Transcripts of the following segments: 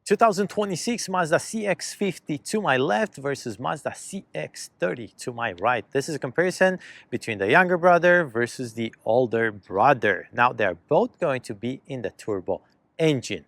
2026 Mazda CX-50 to my left versus Mazda CX-30 to my right. This is a comparison between the younger brother versus the older brother. Now they're both going to be in the turbo engine.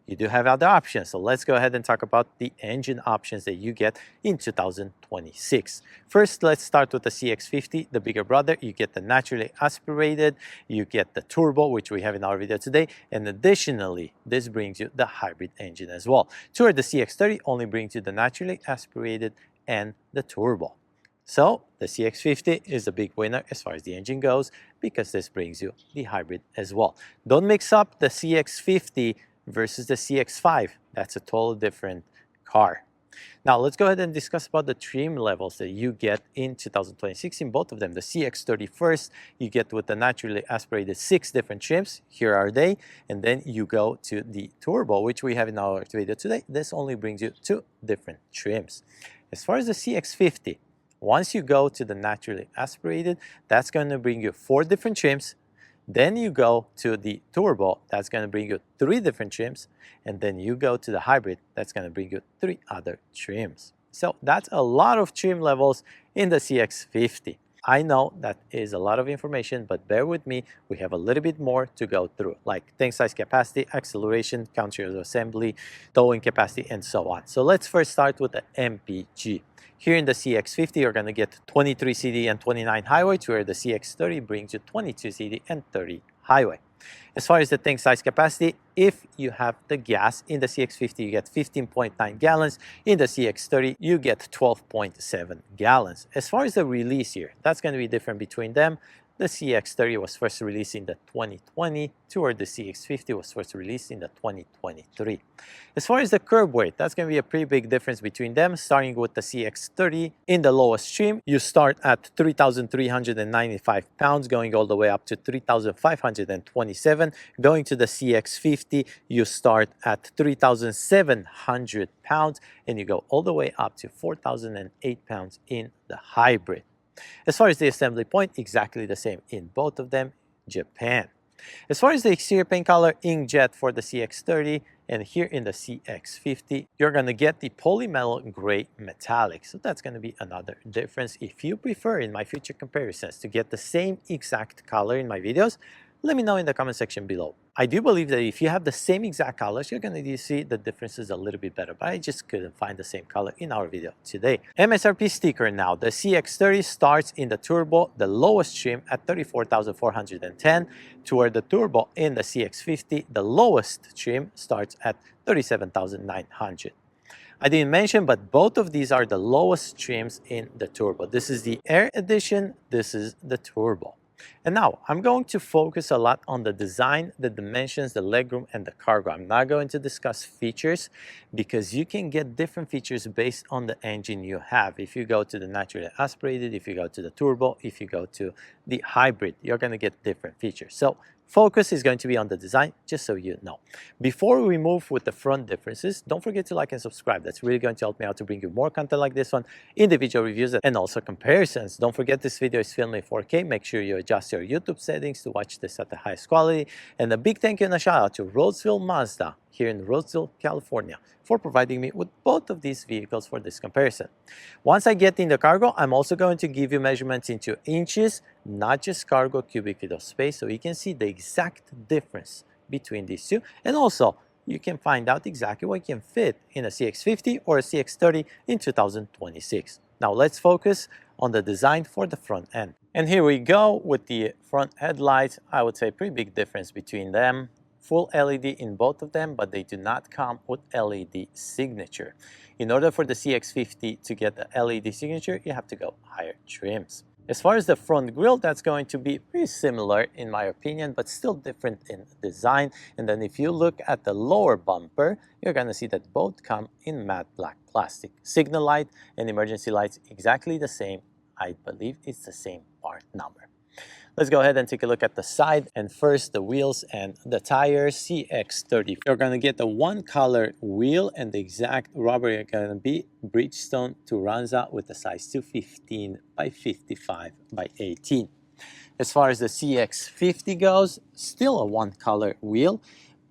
You do have other options, so let's go ahead and talk about the engine options that you get in 2026. First, let's start with the CX-50, the bigger brother. You get the naturally aspirated, you get the turbo, which we have in our video today, and additionally, this brings you the hybrid engine as well. Toward the CX-30 only brings you the naturally aspirated and the turbo. So the CX-50 is the big winner as far as the engine goes because this brings you the hybrid as well. Don't mix up the CX-50 versus the CX-5. That's a totally different car. Now let's go ahead and discuss about the trim levels that you get in 2026 in both of them. The CX-30 first, you get with the naturally aspirated 6 different trims. Here are they. And then you go to the turbo, which we have in our video today. This only brings you 2 different trims. As far as the CX-50, once you go to the naturally aspirated, that's going to bring you 4 different trims. Then you go to the turbo, that's going to bring you 3 different trims. And then you go to the hybrid, that's going to bring you 3 other trims. So that's a lot of trim levels in the CX-50. I know that is a lot of information, but bear with me, we have a little bit more to go through, like tank size capacity, acceleration, country of assembly, towing capacity, and so on. So let's first start with the MPG. Here in the CX-50, you're going to get 23 CD and 29 highway, to where the CX-30 brings you 22 CD and 30 highway. As far as the tank size capacity, if you have the gas in the CX-50, you get 15.9 gallons. In the CX-30, you get 12.7 gallons. As far as the release here, that's going to be different between them. The CX-30 was first released in the 2020, toward the CX-50 was first released in the 2023. As far as the curb weight, that's going to be a pretty big difference between them, starting with the CX-30. In the lowest trim, you start at 3,395 pounds, going all the way up to 3,527. Going to the CX-50, you start at 3,700 pounds, and you go all the way up to 4,008 pounds in the hybrid. As far as the assembly point, exactly the same in both of them, Japan. As far as the exterior paint color, inkjet for the CX-30, and here in the CX-50, you're going to get the polymetal gray metallic. So that's going to be another difference. If you prefer in my future comparisons to get the same exact color in my videos, let me know in the comment section below. I do believe that if you have the same exact colors, you're going to see the differences a little bit better, but I just couldn't find the same color in our video today. MSRP sticker now. The CX-30 starts in the turbo, the lowest trim at 34,410, toward the turbo in the CX-50, the lowest trim starts at 37,900. I didn't mention, but both of these are the lowest trims in the turbo. This is the Air Edition, this is the turbo. And now I'm going to focus a lot on the design, the dimensions, the legroom, and the cargo. I'm not going to discuss features because you can get different features based on the engine you have. If you go to the naturally aspirated, if you go to the turbo, if you go to the hybrid, you're going to get different features. So focus is going to be on the design, just so you know. Before we move with the front differences, don't forget to like and subscribe. That's really going to help me out to bring you more content like this one, individual reviews, and also comparisons. Don't forget this video is filmed in 4K. Make sure you adjust your YouTube settings to watch this at the highest quality. And a big thank you and a shout out to Roseville Mazda here in Roseville, California, for providing me with both of these vehicles for this comparison. Once I get in the cargo, I'm also going to give you measurements into inches, not just cargo, cubic feet of space, so you can see the exact difference between these two. And also, you can find out exactly what can fit in a CX-50 or a CX-30 in 2026. Now let's focus on the design for the front end. And here we go with the front headlights. I would say pretty big difference between them. Full LED in both of them, but they do not come with LED signature. In order for the CX-50 to get the LED signature, you have to go higher trims. As far as the front grille, that's going to be pretty similar in my opinion, but still different in design. And then if you look at the lower bumper, you're going to see that both come in matte black plastic. Signal light and emergency lights exactly the same. I believe it's the same part number. Let's go ahead and take a look at the side, and first the wheels and the tires. CX-30, you're going to get the one color wheel, and the exact rubber are going to be Bridgestone Turanza with the size 215 by 55 by 18. As far as the CX-50 goes, still a one color wheel,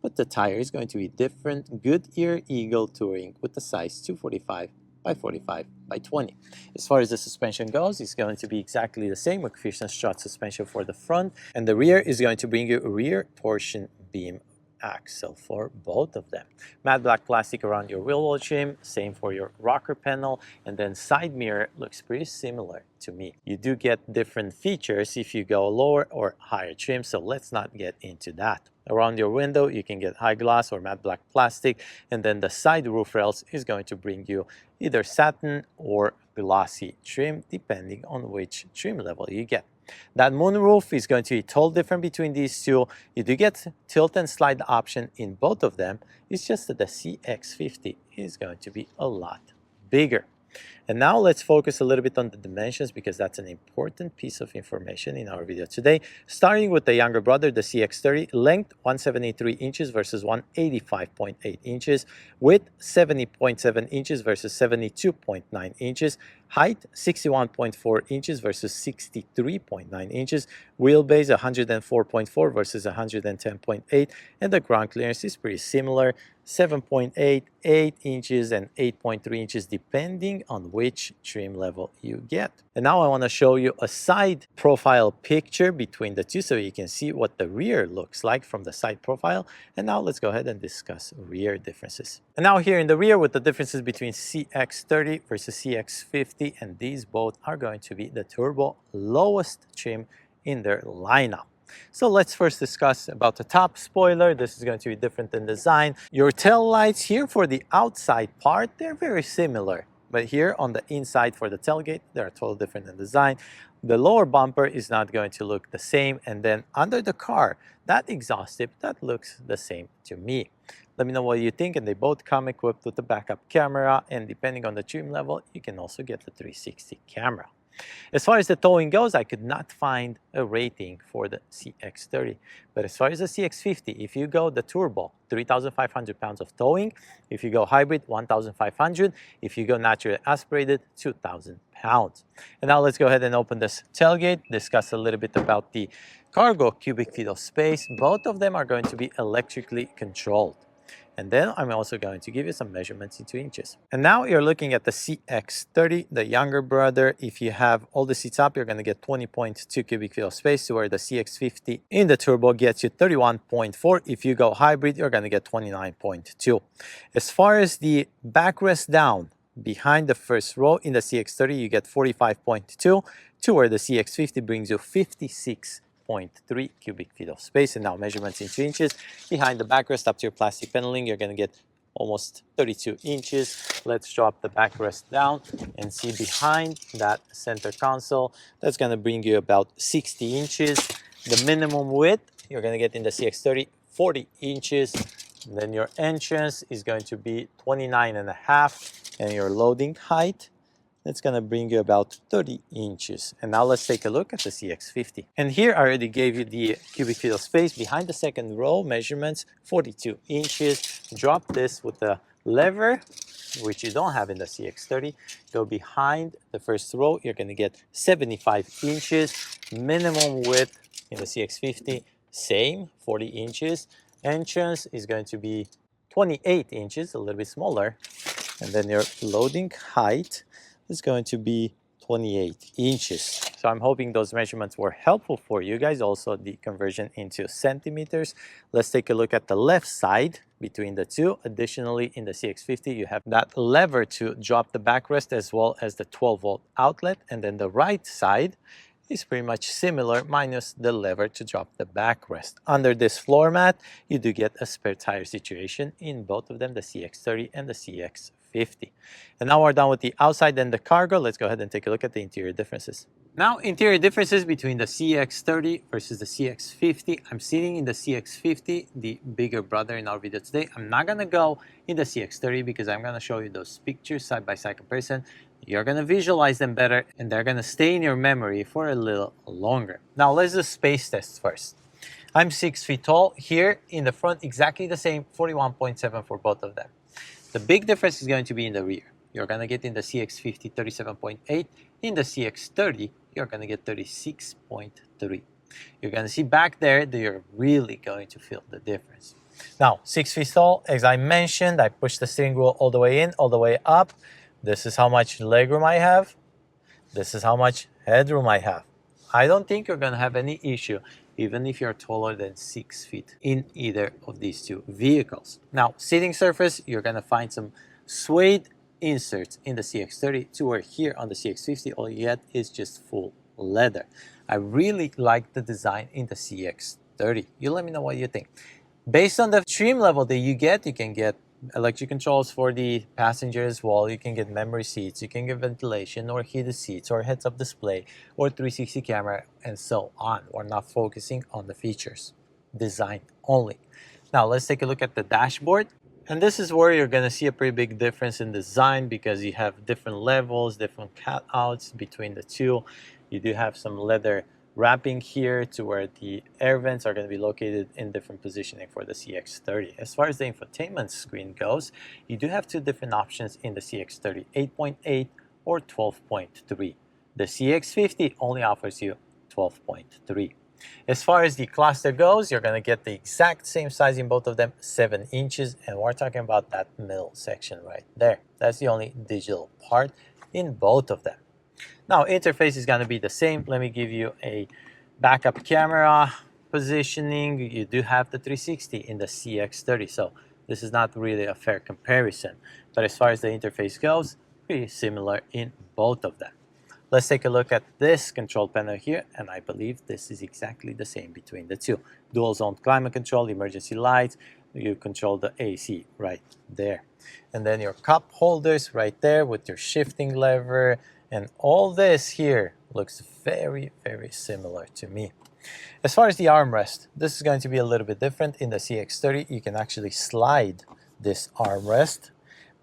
but the tire is going to be different. Goodyear Eagle Touring with the size 245 by 45 by 20. As far as the suspension goes, it's going to be exactly the same with Christian strut suspension for the front, and the rear is going to bring you a rear torsion beam axle for both of them. Matte black plastic around your wheel well trim, same for your rocker panel, and then side mirror looks pretty similar to me. You do get different features if you go lower or higher trim, so let's not get into that. Around your window, you can get high gloss or matte black plastic, and then the side roof rails is going to bring you either satin or glossy trim, depending on which trim level you get. That moonroof is going to be totally different between these two. You do get tilt and slide option in both of them. It's just that the CX-50 is going to be a lot bigger. And now let's focus a little bit on the dimensions because that's an important piece of information in our video today. Starting with the younger brother, the CX-30, length 173 inches versus 185.8 inches, width 70.7 inches versus 72.9 inches, height 61.4 inches versus 63.9 inches, wheelbase 104.4 versus 110.8, and the ground clearance is pretty similar, 7.8, 8 inches, and 8.3 inches depending on which trim level you get. And now I want to show you a side profile picture between the two so you can see what the rear looks like from the side profile. And now let's go ahead and discuss rear differences. And now here in the rear with the differences between CX-30 versus CX-50, and these both are going to be the turbo lowest trim in their lineup. So let's first discuss about the top spoiler. This is going to be different in design. Your tail lights here for the outside part, they're very similar. But here on the inside for the tailgate, they're totally different in design. The lower bumper is not going to look the same. And then under the car, that exhaust tip, that looks the same to me. Let me know what you think. And they both come equipped with a backup camera. And depending on the trim level, you can also get the 360 camera. As far as the towing goes, I could not find a rating for the CX-30. But as far as the CX-50, if you go the turbo, 3,500 pounds of towing. If you go hybrid, 1,500. If you go naturally aspirated, 2,000 pounds. And now let's go ahead and open this tailgate, discuss a little bit about the cargo cubic feet of space. Both of them are going to be electrically controlled. And then I'm also going to give you some measurements into inches. And now you're looking at the CX-30, the younger brother. If you have all the seats up, you're going to get 20.2 cubic feet of space, to where the CX-50 in the turbo gets you 31.4. If you go hybrid, you're going to get 29.2. As far as the backrest down behind the first row in the CX-30, you get 45.2, to where the CX-50 brings you 56.3 cubic feet of space. And now measurements into inches. Behind the backrest up to your plastic paneling, you're going to get almost 32 inches. Let's drop the backrest down and see behind that center console. That's going to bring you about 60 inches. The minimum width you're going to get in the CX-30, 40 inches. And then your entrance is going to be 29.5, and your loading height, that's going to bring you about 30 inches. And now let's take a look at the CX-50. And here I already gave you the cubic feet of space. Behind the second row, measurements 42 inches. Drop this with the lever, which you don't have in the CX-30. Go behind the first row, you're going to get 75 inches. Minimum width in the CX-50, same, 40 inches. Entrance is going to be 28 inches, a little bit smaller. And then your loading height is going to be 28 inches. So I'm hoping those measurements were helpful for you guys. Also the conversion into centimeters. Let's take a look at the left side between the two. Additionally, in the CX-50, you have that lever to drop the backrest as well as the 12-volt outlet. And then the right side is pretty much similar, minus the lever to drop the backrest. Under this floor mat, you do get a spare tire situation in both of them, the CX-30 and the CX-50. And now we're done with the outside and the cargo. Let's go ahead and take a look at the interior differences. Now, interior differences between the CX-30 versus the CX-50. I'm sitting in the CX-50, the bigger brother in our video today. I'm not gonna go in the CX-30 because I'm gonna show you those pictures side-by-side comparison. You're going to visualize them better, and they're going to stay in your memory for a little longer. Now, let's do space tests first. I'm 6 feet tall. Here in the front, exactly the same, 41.7 for both of them. The big difference is going to be in the rear. You're going to get in the CX-50 37.8. In the CX-30, you're going to get 36.3. You're going to see back there that you're really going to feel the difference. Now, 6 feet tall, as I mentioned, I push the steering wheel all the way in, all the way up. This is how much legroom I have. This is how much headroom I have. I don't think you're gonna have any issue, even if you're taller than 6 feet in either of these two vehicles. Now, seating surface, you're gonna find some suede inserts in the CX-30 to where here on the CX-50, all you get is just full leather. I really like the design in the CX-30. You let me know what you think. Based on the trim level that you can get electric controls for the passenger as well. You can get memory seats, you can get ventilation or heated seats or heads-up display or 360 camera and so on. We're not focusing on the features, design only. Now let's take a look at the dashboard. And this is where you're gonna see a pretty big difference in design because you have different levels, different cutouts between the two. You do have some leather wrapping here to where the air vents are going to be located in different positioning for the CX-30. As far as the infotainment screen goes, you do have two different options in the CX-30, 8.8 or 12.3. The CX-50 only offers you 12.3. As far as the cluster goes, you're going to get the exact same size in both of them, 7 inches, and we're talking about that middle section right there. That's the only digital part in both of them. Now, interface is going to be the same. Let me give you a backup camera positioning. You do have the 360 in the CX-30, so this is not really a fair comparison. But as far as the interface goes, pretty similar in both of them. Let's take a look at this control panel here, and I believe this is exactly the same between the two. Dual zone climate control, emergency lights, you control the AC right there. And then your cup holders right there with your shifting lever, and all this here looks very, very similar to me. As far as the armrest, this is going to be a little bit different. In the CX-30, you can actually slide this armrest,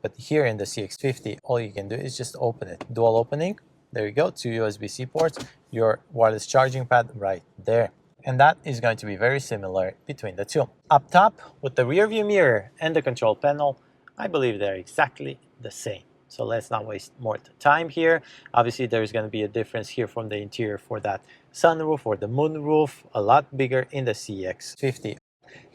but here in the CX-50, all you can do is just open it. Dual opening, there you go, 2 USB-C ports, your wireless charging pad right there. And that is going to be very similar between the two. Up top, with the rear view mirror and the control panel, I believe they're exactly the same. So let's not waste more time here. Obviously, there's going to be a difference here from the interior for that sunroof or the moonroof, a lot bigger in the CX-50.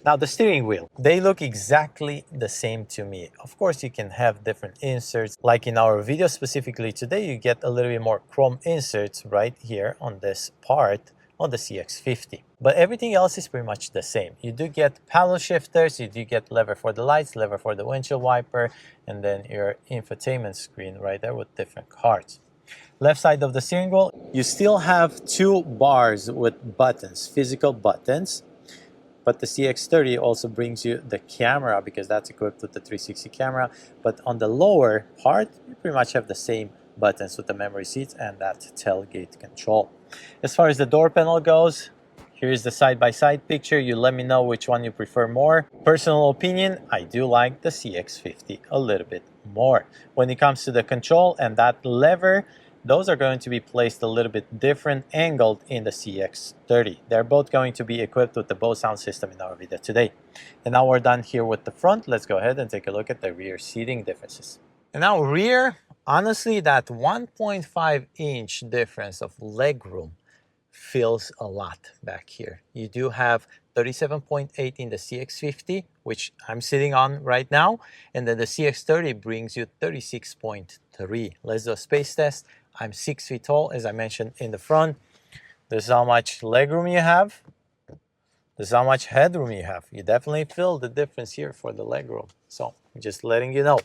Now the steering wheel, they look exactly the same to me. Of course, you can have different inserts. Like in our video specifically today, you get a little bit more chrome inserts right here on this part on the CX-50. But everything else is pretty much the same. You do get paddle shifters, you do get lever for the lights, lever for the windshield wiper, and then your infotainment screen right there with different cards. Left side of the steering wheel, you still have 2 bars with buttons, physical buttons. But the CX-30 also brings you the camera because that's equipped with the 360 camera. But on the lower part, you pretty much have the same buttons with the memory seats and that tailgate control. As far as the door panel goes, here's the side-by-side picture. You let me know which one you prefer more. Personal opinion, I do like the CX-50 a little bit more. When it comes to the control and that lever, those are going to be placed a little bit different angled in the CX-30. They're both going to be equipped with the Bose sound system in our video today. And now we're done here with the front. Let's go ahead and take a look at the rear seating differences. And now rear, honestly, that 1.5-inch difference of legroom feels a lot back here. You do have 37.8 in the CX-50, which I'm sitting on right now, and then the CX-30 brings you 36.3. Let's do a space test. I'm 6 feet tall, as I mentioned in the front. This is how much legroom you have. This is how much headroom you have. You definitely feel the difference here for the legroom. So I'm just letting you know.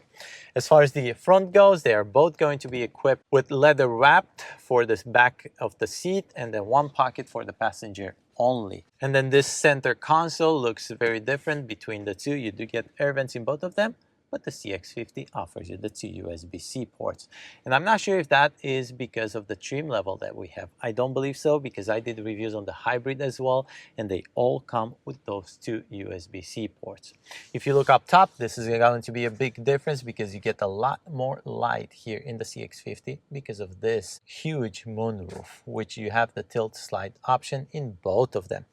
As far as the front goes, they are both going to be equipped with leather wrapped for the back of the seat and then one pocket for the passenger only. And then this center console looks very different between the two. You do get air vents in both of them, but the CX-50 offers you the 2 USB-C ports. And I'm not sure if that is because of the trim level that we have. I don't believe so because I did reviews on the hybrid as well, and they all come with those 2 USB-C ports. If you look up top, this is going to be a big difference because you get a lot more light here in the CX-50 because of this huge moonroof, which you have the tilt slide option in both of them.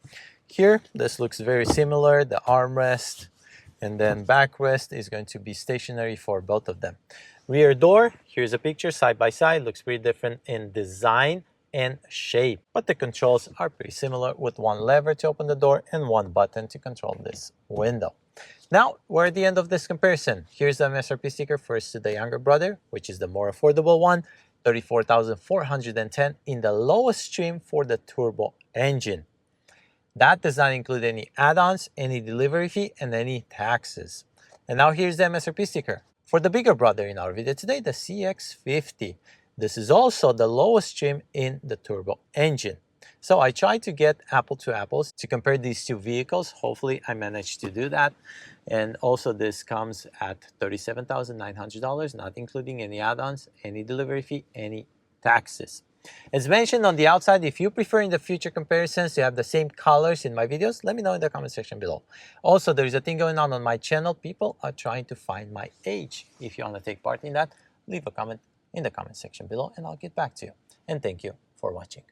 Here, this looks very similar, the armrest, and then backrest is going to be stationary for both of them. Rear door, here's a picture side by side, looks pretty different in design and shape. But the controls are pretty similar, with one lever to open the door and one button to control this window. Now, we're at the end of this comparison. Here's the MSRP sticker first to the younger brother, which is the more affordable one, $34,410 in the lowest trim for the turbo engine. That does not include any add-ons, any delivery fee, and any taxes. And now here's the MSRP sticker. For the bigger brother in our video today, the CX-50. This is also the lowest trim in the turbo engine. So I tried to get apple to apples to compare these two vehicles. Hopefully I managed to do that. And also this comes at $37,900, not including any add-ons, any delivery fee, any taxes. As mentioned on the outside, if you prefer in the future comparisons to have the same colors in my videos, let me know in the comment section below. Also, there is a thing going on my channel. People are trying to find my age. If you want to take part in that, leave a comment in the comment section below and I'll get back to you. And thank you for watching.